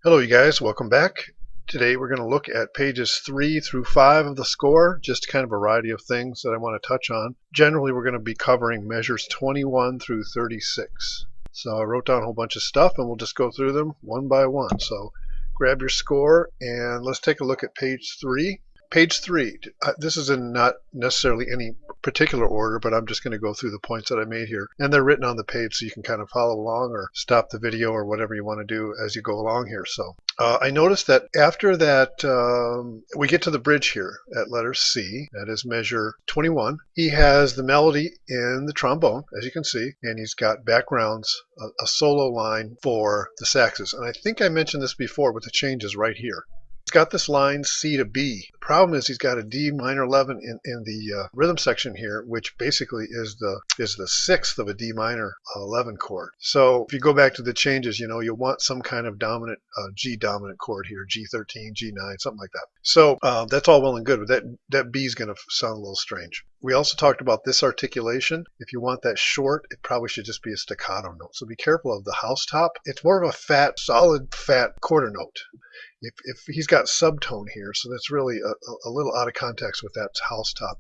Hello you guys, welcome back. Today we're going to look at pages 3 through 5 of the score, just kind of a variety of things that I want to touch on. Generally we're going to be covering measures 21 through 36. So I wrote down a whole bunch of stuff and we'll just go through them one by one. So grab your score and let's take a look at page 3. Page 3, this is in not necessarily any particular order, but I'm just going to go through the points that I made here. And they're written on the page so you can kind of follow along or stop the video or whatever you want to do as you go along here. So I noticed that after that, we get to the bridge here at letter C, that is measure 21. He has the melody in the trombone, as you can see, and he's got backgrounds, a solo line for the saxes. And I think I mentioned this before, but the change is right here. He's got this line C to B. The problem is he's got a D minor 11 in the rhythm section here, which basically is the sixth of a D minor 11 chord. So if you go back to the changes, you know, you'll want some kind of dominant G dominant chord here, G13, G9, something like that. So that's all well and good, but that B is going to sound a little strange. We also talked about this articulation. If you want that short, it probably should just be a staccato note. So be careful of the house top. It's more of a fat, solid, fat quarter note. If he's got subtone here, so that's really a little out of context with that house top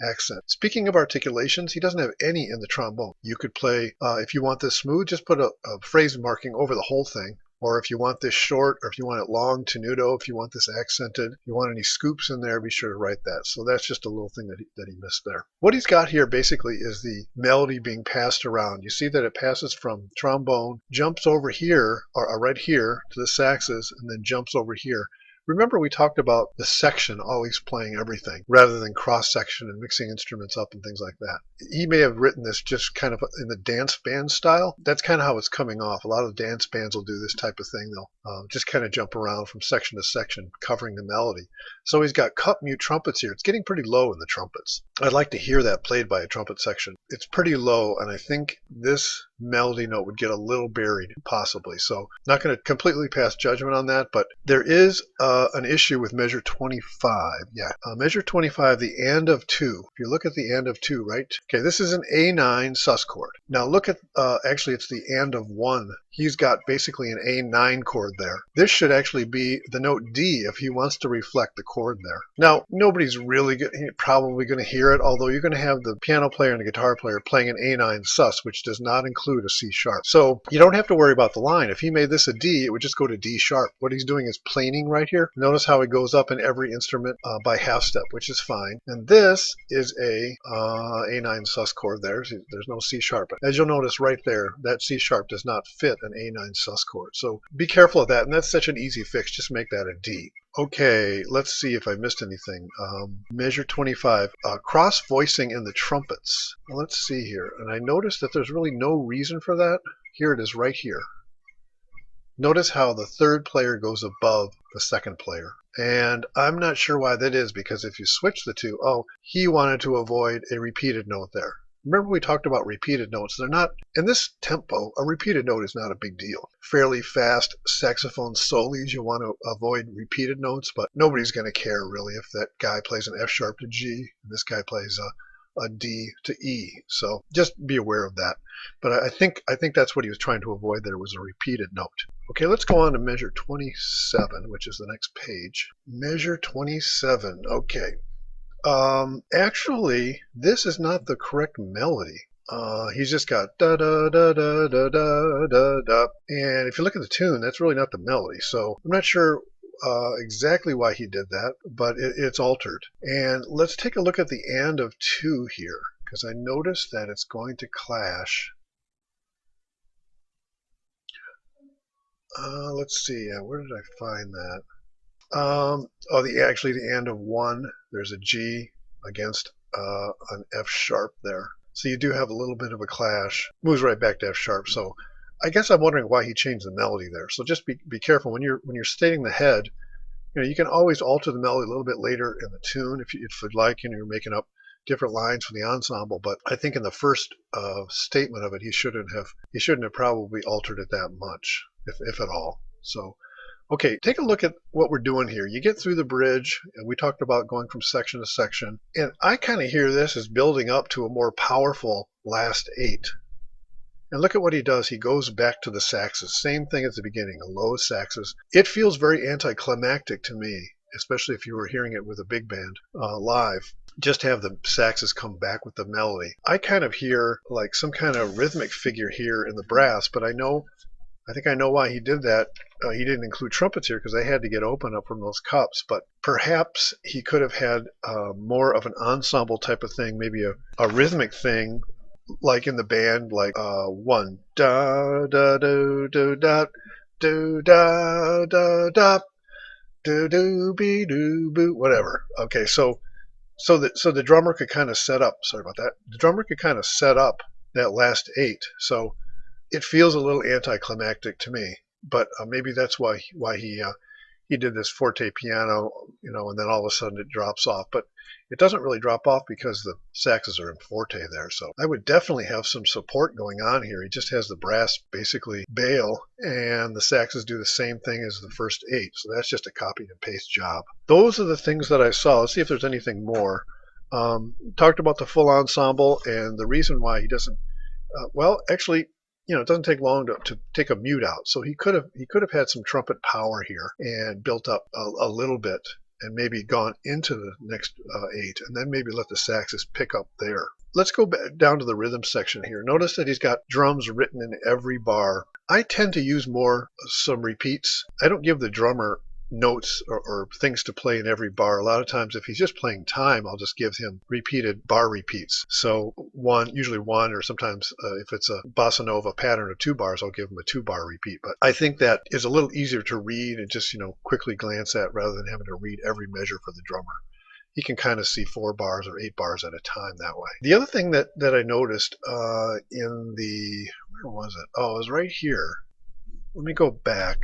accent. Speaking of articulations, he doesn't have any in the trombone. You could play, if you want this smooth, just put a phrase marking over the whole thing. Or if you want this short, or if you want it long, tenuto, if you want this accented, if you want any scoops in there, be sure to write that. So that's just a little thing that he missed there. What he's got here basically is the melody being passed around. You see that it passes from trombone, jumps over here, or right here, to the saxes, and then jumps over here. Remember we talked about the section always playing everything rather than cross-section and mixing instruments up and things like that. He may have written this just kind of in the dance band style. That's kind of how it's coming off. A lot of dance bands will do this type of thing. They'll just kind of jump around from section to section, covering the melody. So he's got cup mute trumpets here. It's getting pretty low in the trumpets. I'd like to hear that played by a trumpet section. It's pretty low, and I think this melody note would get a little buried, possibly. So not going to completely pass judgment on that, but there is an issue with measure 25. Yeah, measure 25, the and of 2. If you look at the and of 2, right? Okay, this is an A9 sus chord. Now look at, actually it's the and of 1. He's got basically an A9 chord there. This should actually be the note D if he wants to reflect the chord there. Now, nobody's really probably going to hear it, although you're going to have the piano player and the guitar player playing an A9 sus, which does not include a C sharp. So you don't have to worry about the line. If he made this a D, it would just go to D sharp. What he's doing is planing right here. Notice how it goes up in every instrument by half step, which is fine. And this is a A9 sus chord there. There's no C sharp. As you'll notice right there, that C sharp does not fit an A9 sus chord. So be careful of that, and that's such an easy fix. Just make that a D. Okay, let's see if I missed anything. Measure 25, cross voicing in the trumpets. Well, let's see here. And I noticed that there's really no reason for that. Here it is right here. Notice how the third player goes above the second player. And I'm not sure why that is, because if you switch the two, he wanted to avoid a repeated note there. Remember we talked about repeated notes. They're not, in this tempo, a repeated note is not a big deal. Fairly fast saxophone solos, you want to avoid repeated notes, but nobody's going to care really if that guy plays an F sharp to G and this guy plays a D to E. So just be aware of that. But I think that's what he was trying to avoid. There was a repeated note. Okay, let's go on to measure 27, which is the next page. Measure 27. Okay. Actually, this is not the correct melody. He's just got da da da da da da da da. And if you look at the tune, that's really not the melody. So I'm not sure exactly why he did that, but it's altered. And let's take a look at the and of 2 here, because I noticed that it's going to clash. Let's see, where did I find that? Actually the and of 1, there's a G against an F sharp there. So you do have a little bit of a clash. Moves right back to F sharp. So I guess I'm wondering why he changed the melody there. So just be careful when you're stating the head. You know, you can always alter the melody a little bit later in the tune if you'd like. You know, you're making up different lines for the ensemble. But I think in the first statement of it, he shouldn't have probably altered it that much, if at all. So. Okay, take a look at what we're doing here. You get through the bridge, and we talked about going from section to section. And I kind of hear this as building up to a more powerful last 8. And look at what he does. He goes back to the saxes. Same thing at the beginning, a low saxes. It feels very anticlimactic to me, especially if you were hearing it with a big band live. Just have the saxes come back with the melody. I kind of hear like some kind of rhythmic figure here in the brass, but I think I know why he did that. He didn't include trumpets here because they had to get open up from those cups. But perhaps he could have had more of an ensemble type of thing, maybe a rhythmic thing, like in the band, like one da da do do da do da da da do do be do boo, whatever. Okay, so the drummer could kind of set up. Sorry about that. The drummer could kind of set up that last 8. So it feels a little anticlimactic to me, but maybe that's why he did this forte piano, and then all of a sudden it drops off. But it doesn't really drop off because the saxes are in forte there. So I would definitely have some support going on here. He just has the brass basically bail, and the saxes do the same thing as the first 8. So that's just a copy and paste job. Those are the things that I saw. Let's see if there's anything more. Talked about the full ensemble and the reason why he doesn't. Well, actually, it doesn't take long to take a mute out. So he could have had some trumpet power here and built up a little bit and maybe gone into the next 8 and then maybe let the saxes pick up there. Let's go back down to the rhythm section here. Notice that he's got drums written in every bar. I tend to use some repeats. I don't give the drummer notes or things to play in every bar. A lot of times if he's just playing time, I'll just give him repeated bar repeats. So usually one, or sometimes if it's a bossa nova pattern of 2 bars, I'll give him a 2-bar repeat. But I think that is a little easier to read and just quickly glance at rather than having to read every measure for the drummer. He can kind of see 4 bars or 8 bars at a time that way. The other thing that I noticed in the, where was it? Oh, it was right here. Let me go back.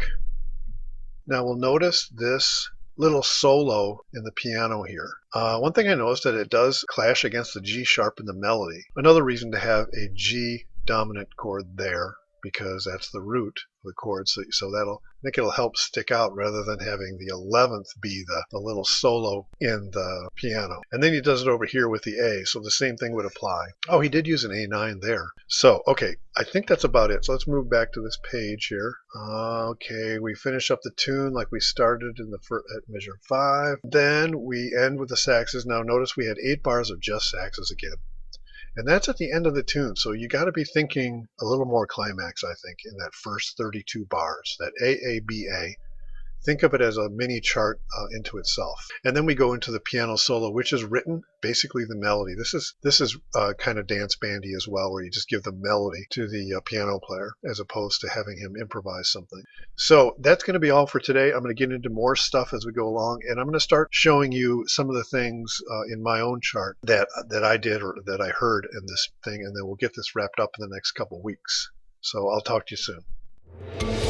Now we'll notice this little solo in the piano here. One thing I noticed that it does clash against the G sharp in the melody. Another reason to have a G dominant chord there, because that's the root of the chord. So I think it'll help stick out rather than having the 11th be the little solo in the piano. And then he does it over here with the A, so the same thing would apply. Oh, he did use an A9 there. So, okay, I think that's about it. So let's move back to this page here. Okay, we finish up the tune like we started in at measure 5. Then we end with the saxes. Now notice we had 8 bars of just saxes again. And that's at the end of the tune. So you got to be thinking a little more climax, I think, in that first 32 bars, that AABA. Think of it as a mini chart into itself. And then we go into the piano solo, which is written basically the melody. This is kind of dance bandy as well, where you just give the melody to the piano player as opposed to having him improvise something. So that's going to be all for today. I'm going to get into more stuff as we go along, and I'm going to start showing you some of the things in my own chart that I did or that I heard in this thing, and then we'll get this wrapped up in the next couple weeks. So I'll talk to you soon.